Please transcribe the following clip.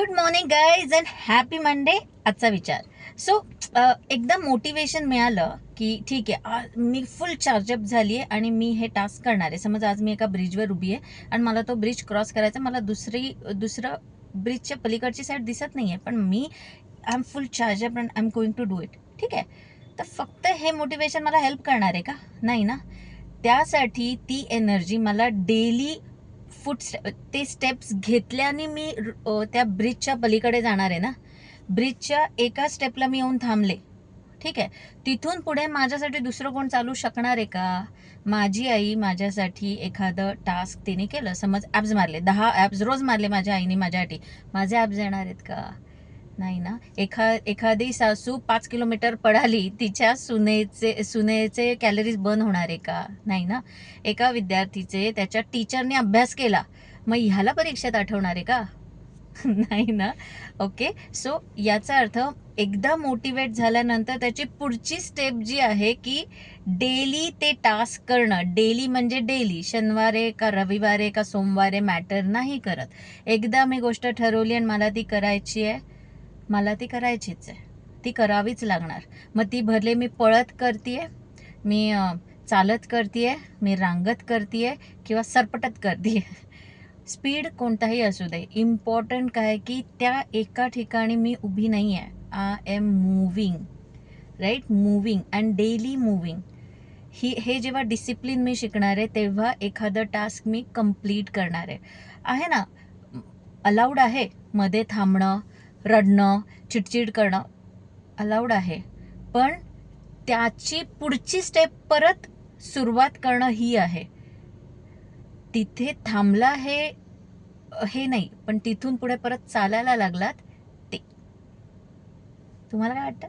Good morning guys and happy Monday. आजचा विचार so एकदम मोटिवेशन मिळालं की ठीक आहे, मी फुल चार्जअप झाली आहे आणि मी हे टास्क करणार आहे. समज आज मी एका ब्रिजवर उभी आहे आणि मला तो ब्रिज क्रॉस करायचा, मला दुसरं ब्रिजच्या पलीकडची साईड दिसत नाही आहे, पण मी I am full charged up and I am going to do it. ठीक आहे, तर फक्त हे मोटिवेशन मला हेल्प करणार आहे का? नाही ना. त्यासाठी ती एनर्जी मला डेली ते स्टेप्स घेतल्याने मी त्या ब्रिजच्या पलीकडे जाणार आहे ना. ब्रिजच्या एका स्टेपला मी येऊन थांबले, ठीक आहे, तिथून पुढे माझ्यासाठी दुसरं कोण चालू शकणार आहे का? माझी आई माझ्यासाठी एखादं टास्क तिने केलं, समज ॲप्स मारले, 10 ॲप्स रोज मारले माझ्या आईने माझ्यासाठी, माझे ॲप्स येणार आहेत का? नाही ना. एखादी सासू 5 किलोमीटर पळाली, तिच्या सुनेचे कॅलरीज बर्न होणार आहे का? नाही ना. एका विद्यार्थीचे त्याच्या टीचरने अभ्यास केला, मग ह्याला परीक्षेत आठवणार आहे का? नाही ना. ओके, सो याचा अर्थ एकदा मोटिवेट झाल्यानंतर त्याची पुढची स्टेप जी आहे की डेली ते टास्क करणं. डेली म्हणजे डेली, शनिवारे का रविवारे का सोमवारे मॅटर नाही करत. एकदा मी गोष्ट ठरवली आणि मला ती करायची आहे, मला ती करायचीच आहे, ती करावीच लागणार. मग ती भरले मी पळत करतीये, मी चालत करतीये, मी रांगत करतीये किंवा सरपटत करतीये, स्पीड कोणताही असू दे, इम्पॉर्टंट काय की त्या एका ठिकाणी मी उभी नाही आहे. I am moving, right, moving and daily moving. हे जेव्हा डिसिप्लिन मी शिकणार आहे तेव्हा एखादं टास्क मी कंप्लीट करणार आहे ना. अलाउड आहे मध्ये थांबणं, रडणं, चिडचिड करणं, अलाउड आहे, पण त्याची पुढची स्टेप परत सुरुवात करणं ही आहे. तिथे थांबला हे नाही, पण तिथून पुढे परत चालायला लागलात ते. तुम्हाला काय वाटतं?